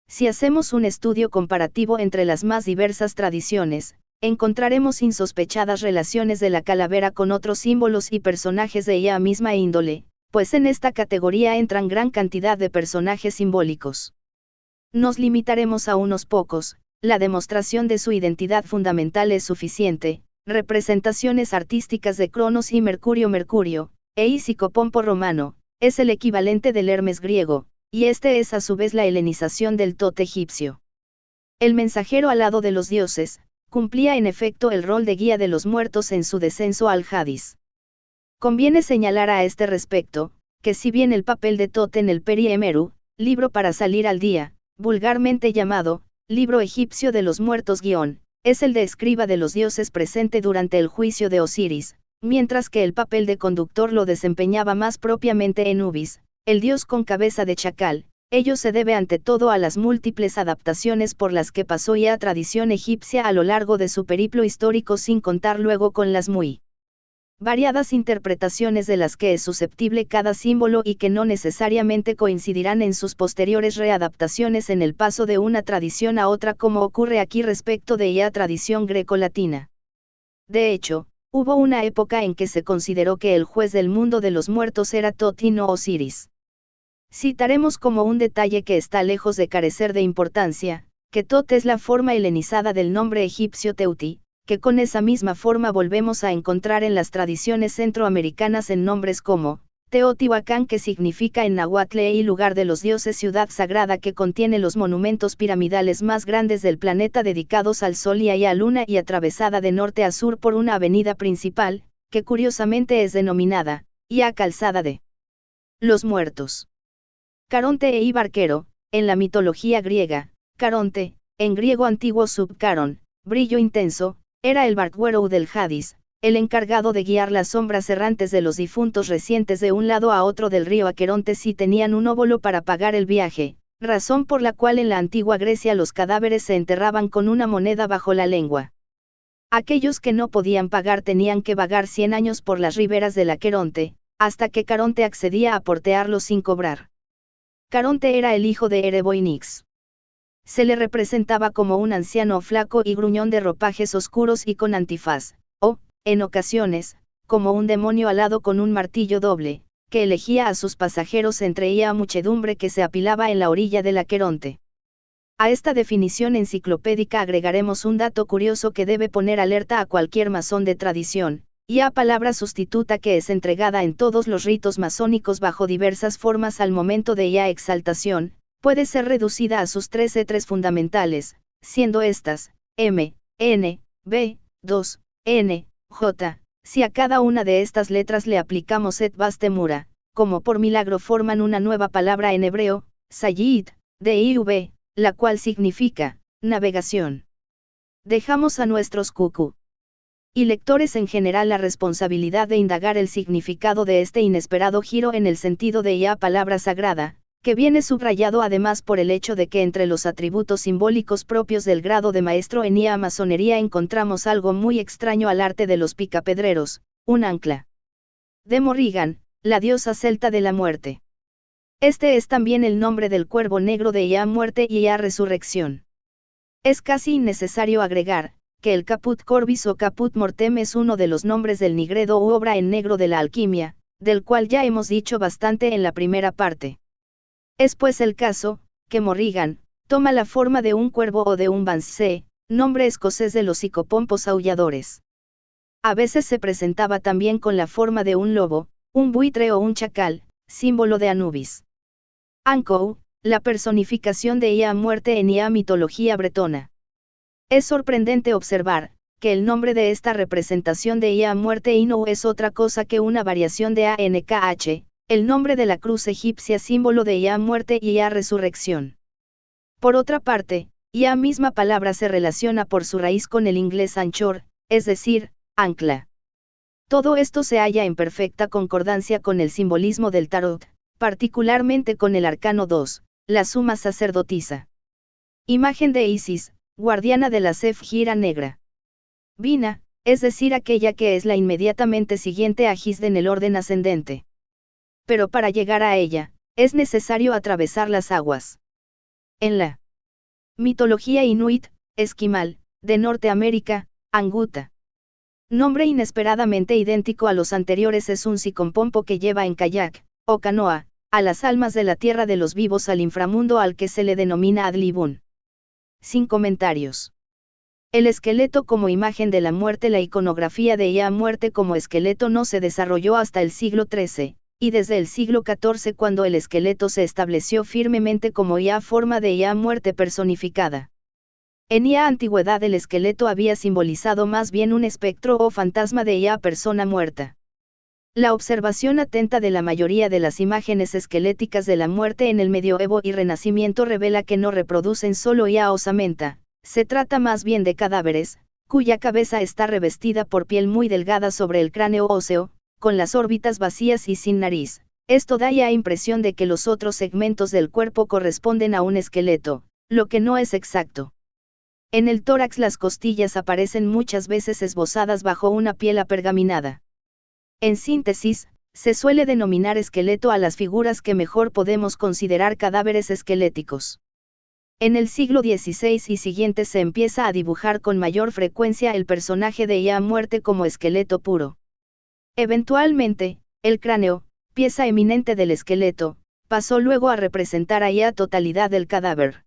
Si hacemos un estudio comparativo entre las más diversas tradiciones, encontraremos insospechadas relaciones de la calavera con otros símbolos y personajes de ella misma índole, pues en esta categoría entran gran cantidad de personajes simbólicos. Nos limitaremos a unos pocos, la demostración de su identidad fundamental es suficiente, representaciones artísticas de Cronos y Mercurio, e psicopompo romano, es el equivalente del Hermes griego, y este es a su vez la helenización del Tot egipcio. El mensajero alado de los dioses, cumplía en efecto el rol de guía de los muertos en su descenso al Hadis. Conviene señalar a este respecto, que si bien el papel de Tot en el Peri Emeru, libro para salir al día, vulgarmente llamado, libro egipcio de los muertos es el de escriba de los dioses presente durante el juicio de Osiris, mientras que el papel de conductor lo desempeñaba más propiamente Anubis, el dios con cabeza de chacal. Ello se debe ante todo a las múltiples adaptaciones por las que pasó ya tradición egipcia a lo largo de su periplo histórico, sin contar luego con las muy variadas interpretaciones de las que es susceptible cada símbolo y que no necesariamente coincidirán en sus posteriores readaptaciones en el paso de una tradición a otra, como ocurre aquí respecto de ya tradición greco-latina. De hecho, hubo una época en que se consideró que el juez del mundo de los muertos era Tot y no Osiris. Citaremos como un detalle que está lejos de carecer de importancia, que Tot es la forma helenizada del nombre egipcio Teuti, que con esa misma forma volvemos a encontrar en las tradiciones centroamericanas en nombres como Teotihuacán, que significa en náhuatl y lugar de los dioses, ciudad sagrada que contiene los monumentos piramidales más grandes del planeta dedicados al sol y a la luna, y atravesada de norte a sur por una avenida principal, que curiosamente es denominada ya calzada de los muertos. Caronte y Barquero, en la mitología griega, Caronte, en griego antiguo subcaron, brillo intenso, era el barbero del Hadis, el encargado de guiar las sombras errantes de los difuntos recientes de un lado a otro del río Aqueronte si tenían un óbolo para pagar el viaje, razón por la cual en la antigua Grecia los cadáveres se enterraban con una moneda bajo la lengua. Aquellos que no podían pagar tenían que vagar 100 años por las riberas del Aqueronte, hasta que Caronte accedía a portearlos sin cobrar. Caronte era el hijo de Ereboinix. Se le representaba como un anciano flaco y gruñón de ropajes oscuros y con antifaz, o, en ocasiones, como un demonio alado con un martillo doble, que elegía a sus pasajeros entre ella muchedumbre que se apilaba en la orilla del Aqueronte. A esta definición enciclopédica agregaremos un dato curioso que debe poner alerta a cualquier masón de tradición, ya palabra sustituta que es entregada en todos los ritos masónicos bajo diversas formas al momento de ya exaltación, puede ser reducida a sus 3 letras fundamentales, siendo estas, M, N, B, 2, N, J. Si a cada una de estas letras le aplicamos et bastemura, como por milagro forman una nueva palabra en hebreo, Sayid, DIV, la cual significa, navegación. Dejamos a nuestros cucu y lectores en general la responsabilidad de indagar el significado de este inesperado giro en el sentido de ya palabra sagrada, que viene subrayado además por el hecho de que entre los atributos simbólicos propios del grado de maestro en IA masonería encontramos algo muy extraño al arte de los picapedreros, un ancla. De Morrigan, la diosa celta de la muerte. Este es también el nombre del cuervo negro de IA muerte y IA resurrección. Es casi innecesario agregar, que el caput corvis o caput mortem es uno de los nombres del nigredo u obra en negro de la alquimia, del cual ya hemos dicho bastante en la primera parte. Es pues el caso, que Morrigan, toma la forma de un cuervo o de un banshee, nombre escocés de los psicopompos aulladores. A veces se presentaba también con la forma de un lobo, un buitre o un chacal, símbolo de Anubis. Ankou, la personificación de Ia muerte en Ia mitología bretona. Es sorprendente observar, que el nombre de esta representación de Ia muerte no es otra cosa que una variación de ANKH, el nombre de la cruz egipcia símbolo de Ia muerte y Ia resurrección. Por otra parte, Ia misma palabra se relaciona por su raíz con el inglés anchor, es decir, ancla. Todo esto se halla en perfecta concordancia con el simbolismo del tarot, particularmente con el arcano 2, la suma sacerdotisa. Imagen de Isis, guardiana de la Sefgira negra. Vina, es decir aquella que es la inmediatamente siguiente a Gisd en el orden ascendente. Pero para llegar a ella, es necesario atravesar las aguas. En la mitología inuit, esquimal, de Norteamérica, Anguta. Nombre inesperadamente idéntico a los anteriores es un psicompompo que lleva en kayak, o canoa, a las almas de la tierra de los vivos al inframundo al que se le denomina Adlibun. Sin comentarios. El esqueleto como imagen de la muerte. La iconografía de Ia muerte como esqueleto no se desarrolló hasta el siglo XIII, y desde el siglo XIV cuando el esqueleto se estableció firmemente como Ia forma de Ia muerte personificada. En Ia antigüedad el esqueleto había simbolizado más bien un espectro o fantasma de Ia persona muerta. La observación atenta de la mayoría de las imágenes esqueléticas de la muerte en el medioevo y renacimiento revela que no reproducen solo Ia osamenta, se trata más bien de cadáveres, cuya cabeza está revestida por piel muy delgada sobre el cráneo óseo, con las órbitas vacías y sin nariz. Esto da ya impresión de que los otros segmentos del cuerpo corresponden a un esqueleto, lo que no es exacto. En el tórax las costillas aparecen muchas veces esbozadas bajo una piel apergaminada. En síntesis, se suele denominar esqueleto a las figuras que mejor podemos considerar cadáveres esqueléticos. En el siglo XVI y siguientes se empieza a dibujar con mayor frecuencia el personaje de Ia muerte como esqueleto puro. Eventualmente, el cráneo, pieza eminente del esqueleto, pasó luego a representar a Ia totalidad del cadáver.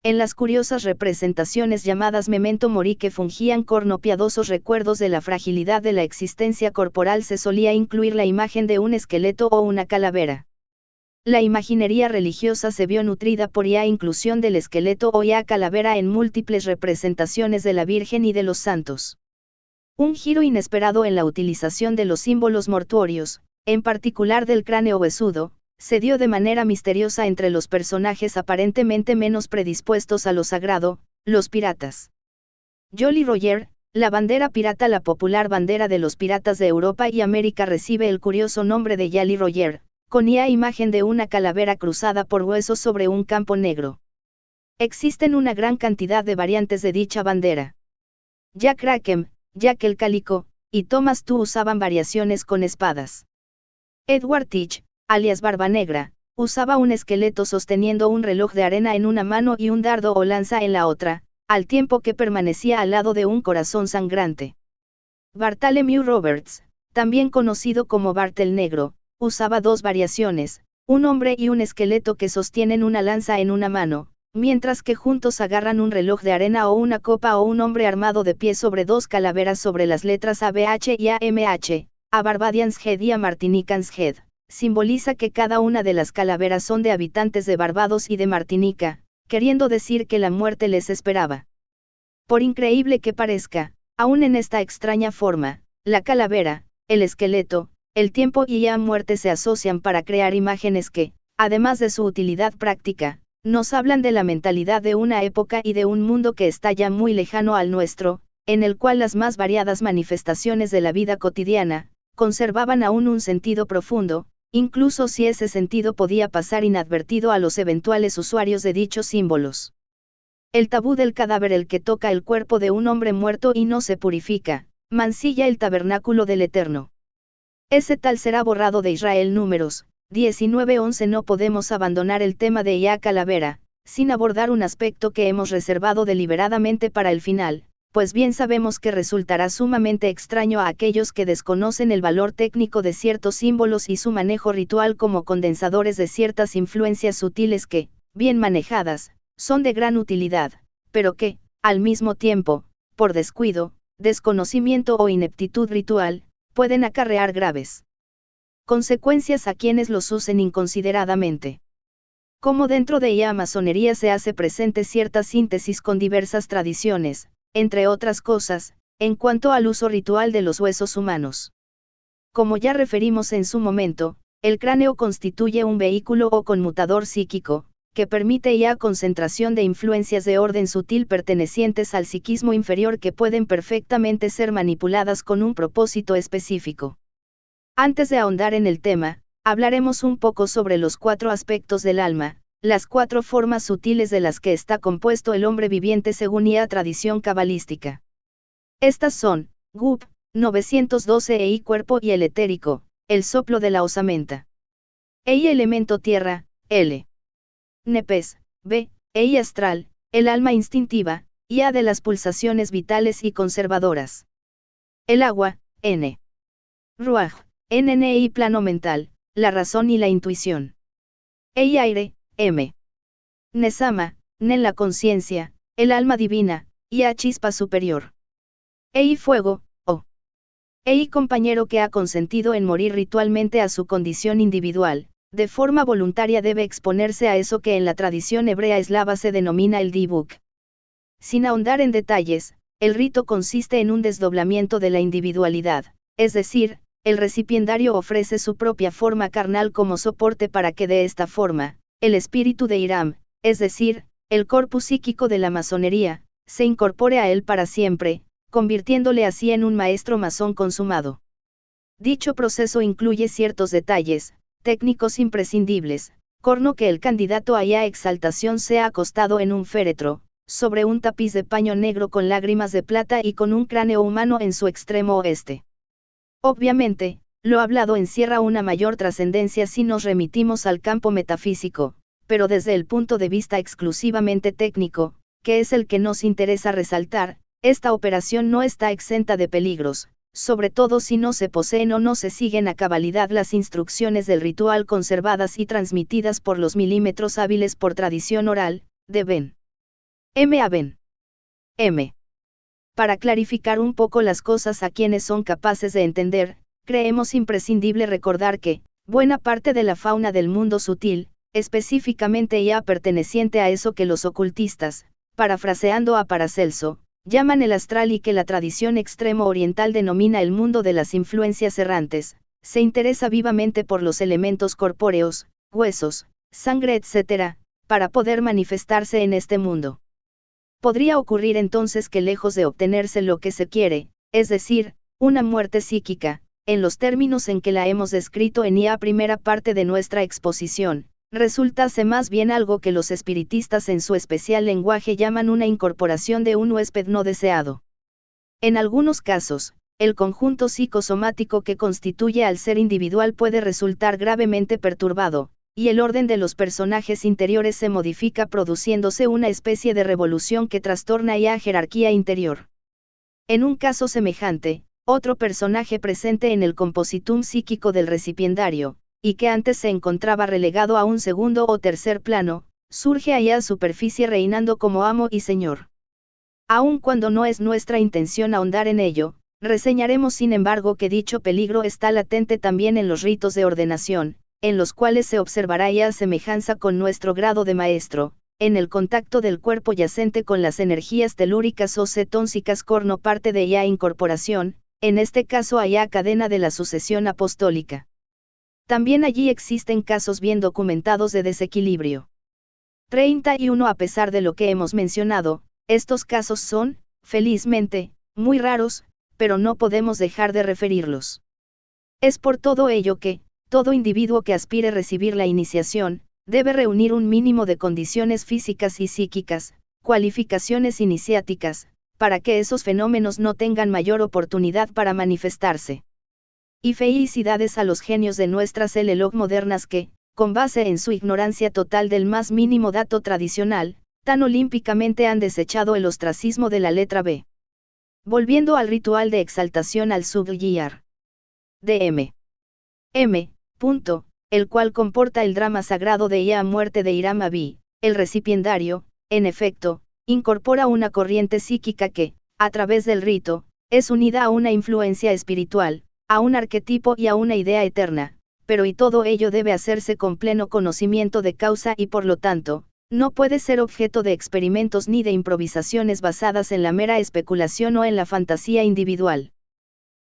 En las curiosas representaciones llamadas memento mori que fungían como piadosos recuerdos de la fragilidad de la existencia corporal se solía incluir la imagen de un esqueleto o una calavera. La imaginería religiosa se vio nutrida por ya inclusión del esqueleto o ya calavera en múltiples representaciones de la Virgen y de los santos. Un giro inesperado en la utilización de los símbolos mortuorios, en particular del cráneo huesudo, se dio de manera misteriosa entre los personajes aparentemente menos predispuestos a lo sagrado, los piratas. Jolly Roger, la bandera pirata. La popular bandera de los piratas de Europa y América recibe el curioso nombre de Jolly Roger, con la imagen de una calavera cruzada por huesos sobre un campo negro. Existen una gran cantidad de variantes de dicha bandera. Jack Rackham, Jack el Cálico, y Thomas Tew usaban variaciones con espadas. Edward Teach, alias Barba Negra, usaba un esqueleto sosteniendo un reloj de arena en una mano y un dardo o lanza en la otra, al tiempo que permanecía al lado de un corazón sangrante. Bartholomew Roberts, también conocido como Bart el Negro, usaba dos variaciones, un hombre y un esqueleto que sostienen una lanza en una mano, mientras que juntos agarran un reloj de arena o una copa o un hombre armado de pie sobre dos calaveras sobre las letras ABH y AMH, a Barbadians Head y a Martinicans Head, simboliza que cada una de las calaveras son de habitantes de Barbados y de Martinica, queriendo decir que la muerte les esperaba. Por increíble que parezca, aún en esta extraña forma, la calavera, el esqueleto, el tiempo y la muerte se asocian para crear imágenes que, además de su utilidad práctica, nos hablan de la mentalidad de una época y de un mundo que está ya muy lejano al nuestro, en el cual las más variadas manifestaciones de la vida cotidiana, conservaban aún un sentido profundo, incluso si ese sentido podía pasar inadvertido a los eventuales usuarios de dichos símbolos. El tabú del cadáver, el que toca el cuerpo de un hombre muerto y no se purifica, mancilla el tabernáculo del Eterno. Ese tal será borrado de Israel. Números 19:11. No podemos abandonar el tema de la calavera, sin abordar un aspecto que hemos reservado deliberadamente para el final, pues bien sabemos que resultará sumamente extraño a aquellos que desconocen el valor técnico de ciertos símbolos y su manejo ritual como condensadores de ciertas influencias sutiles que, bien manejadas, son de gran utilidad, pero que, al mismo tiempo, por descuido, desconocimiento o ineptitud ritual, pueden acarrear graves consecuencias a quienes los usen inconsideradamente. Como dentro de la masonería se hace presente cierta síntesis con diversas tradiciones, entre otras cosas, en cuanto al uso ritual de los huesos humanos. Como ya referimos en su momento, el cráneo constituye un vehículo o conmutador psíquico, que permite la concentración de influencias de orden sutil pertenecientes al psiquismo inferior que pueden perfectamente ser manipuladas con un propósito específico. Antes de ahondar en el tema, hablaremos un poco sobre los 4 aspectos del alma, las 4 formas sutiles de las que está compuesto el hombre viviente según la tradición cabalística. Estas son, Gup, 912 y cuerpo y el etérico, el soplo de la osamenta. Elemento tierra, L. Nepes, B, astral, el alma instintiva, y A de las pulsaciones vitales y conservadoras. El agua, N. Ruaj, NN y plano mental, la razón y la intuición. Aire, M. Nesama, Nen la conciencia, el alma divina, y A chispa superior. Fuego, O. Compañero que ha consentido en morir ritualmente a su condición individual, de forma voluntaria debe exponerse a eso que en la tradición hebrea eslava se denomina el dibuk. Sin ahondar en detalles, el rito consiste en un desdoblamiento de la individualidad, es decir, el recipiendario ofrece su propia forma carnal como soporte para que de esta forma, el espíritu de Hiram, es decir, el corpus psíquico de la masonería, se incorpore a él para siempre, convirtiéndole así en un maestro masón consumado. Dicho proceso incluye ciertos detalles técnicos imprescindibles, corno que el candidato a la exaltación sea acostado en un féretro, sobre un tapiz de paño negro con lágrimas de plata y con un cráneo humano en su extremo oeste. Obviamente, lo hablado encierra una mayor trascendencia si nos remitimos al campo metafísico, pero desde el punto de vista exclusivamente técnico, que es el que nos interesa resaltar, esta operación no está exenta de peligros, sobre todo si no se poseen o no se siguen a cabalidad las instrucciones del ritual conservadas y transmitidas por los milímetros hábiles por tradición oral, de Ben M. a Ben M. Para clarificar un poco las cosas a quienes son capaces de entender, creemos imprescindible recordar que, buena parte de la fauna del mundo sutil, específicamente ya perteneciente a eso que los ocultistas, parafraseando a Paracelso, llaman el astral y que la tradición extremo oriental denomina el mundo de las influencias errantes, se interesa vivamente por los elementos corpóreos, huesos, sangre etc., para poder manifestarse en este mundo. Podría ocurrir entonces que lejos de obtenerse lo que se quiere, es decir, una muerte psíquica, en los términos en que la hemos descrito en la primera parte de nuestra exposición, resultase más bien algo que los espiritistas en su especial lenguaje llaman una incorporación de un huésped no deseado. En algunos casos, el conjunto psicosomático que constituye al ser individual puede resultar gravemente perturbado, y el orden de los personajes interiores se modifica produciéndose una especie de revolución que trastorna la jerarquía interior. En un caso semejante, otro personaje presente en el compositum psíquico del recipiendario, y que antes se encontraba relegado a un segundo o tercer plano, surge allá a superficie reinando como amo y señor. Aun cuando no es nuestra intención ahondar en ello, reseñaremos sin embargo que dicho peligro está latente también en los ritos de ordenación, en los cuales se observará ya semejanza con nuestro grado de maestro, en el contacto del cuerpo yacente con las energías telúricas o cetónsicas corno parte de ya incorporación, en este caso allá cadena de la sucesión apostólica. También allí existen casos bien documentados de desequilibrio. 31 A pesar de lo que hemos mencionado, estos casos son, felizmente, muy raros, pero no podemos dejar de referirlos. Es por todo ello que, todo individuo que aspire a recibir la iniciación, debe reunir un mínimo de condiciones físicas y psíquicas, cualificaciones iniciáticas, para que esos fenómenos no tengan mayor oportunidad para manifestarse. Y felicidades a los genios de nuestras LLOG modernas que, con base en su ignorancia total del más mínimo dato tradicional, tan olímpicamente han desechado el ostracismo de la letra B. Volviendo al ritual de exaltación al Subgyar DM. M. El cual comporta el drama sagrado de la muerte de Hiram Abi, el recipiendario, en efecto, incorpora una corriente psíquica que, a través del rito, es unida a una influencia espiritual, a un arquetipo y a una idea eterna, pero y todo ello debe hacerse con pleno conocimiento de causa y por lo tanto, no puede ser objeto de experimentos ni de improvisaciones basadas en la mera especulación o en la fantasía individual.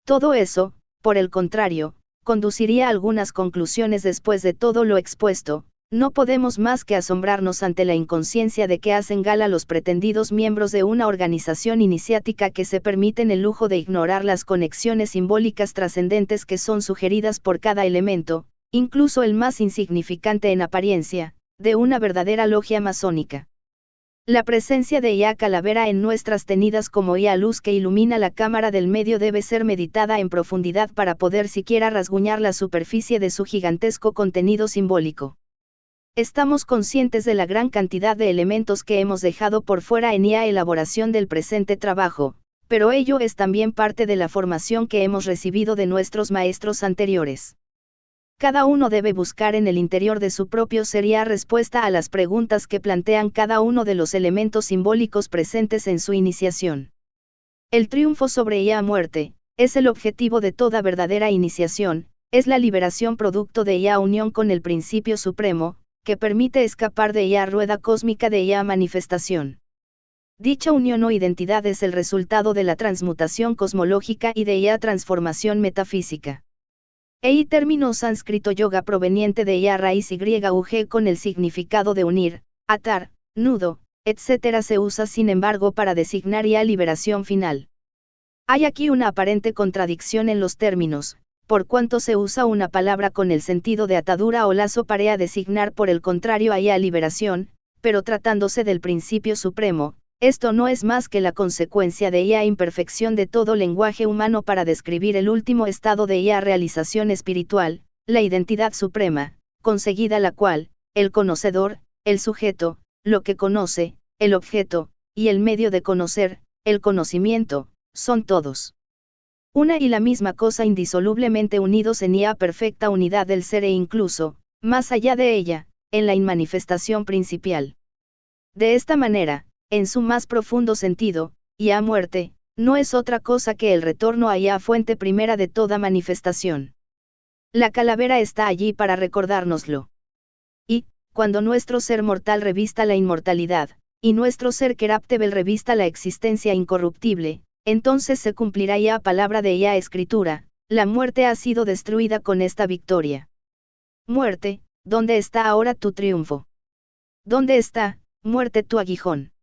Todo eso, por el contrario, conduciría a algunas conclusiones después de todo lo expuesto. No podemos más que asombrarnos ante la inconsciencia de que hacen gala los pretendidos miembros de una organización iniciática que se permiten el lujo de ignorar las conexiones simbólicas trascendentes que son sugeridas por cada elemento, incluso el más insignificante en apariencia, de una verdadera logia masónica. La presencia de Ya Calavera en nuestras tenidas como Ya luz que ilumina la cámara del medio debe ser meditada en profundidad para poder siquiera rasguñar la superficie de su gigantesco contenido simbólico. Estamos conscientes de la gran cantidad de elementos que hemos dejado por fuera en la elaboración del presente trabajo, pero ello es también parte de la formación que hemos recibido de nuestros maestros anteriores. Cada uno debe buscar en el interior de su propio ser ya respuesta a las preguntas que plantean cada uno de los elementos simbólicos presentes en su iniciación. El triunfo sobre la muerte, es el objetivo de toda verdadera iniciación, es la liberación producto de la unión con el principio supremo, que permite escapar de la rueda cósmica de la manifestación. Dicha unión o identidad es el resultado de la transmutación cosmológica y de la transformación metafísica. Término sánscrito yoga proveniente de la raíz YUG con el significado de unir, atar, nudo, etc. se usa sin embargo para designar la liberación final. Hay aquí una aparente contradicción en los términos, por cuanto se usa una palabra con el sentido de atadura o lazo para designar por el contrario a la liberación, pero tratándose del principio supremo, esto no es más que la consecuencia de la imperfección de todo lenguaje humano para describir el último estado de la realización espiritual, la identidad suprema, conseguida la cual, el conocedor, el sujeto, lo que conoce, el objeto, y el medio de conocer, el conocimiento, son todos una y la misma cosa indisolublemente unidos en la perfecta unidad del ser e incluso, más allá de ella, en la inmanifestación principal. De esta manera, en su más profundo sentido, la muerte, no es otra cosa que el retorno a la fuente primera de toda manifestación. La calavera está allí para recordárnoslo. Y, cuando nuestro ser mortal revista la inmortalidad, y nuestro ser Keraptebel revista la existencia incorruptible, entonces se cumplirá la palabra de la Escritura, la muerte ha sido destruida con esta victoria. Muerte, ¿dónde está ahora tu triunfo? ¿Dónde está, muerte, tu aguijón?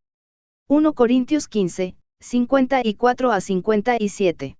1 Corintios 15, 54 a 57.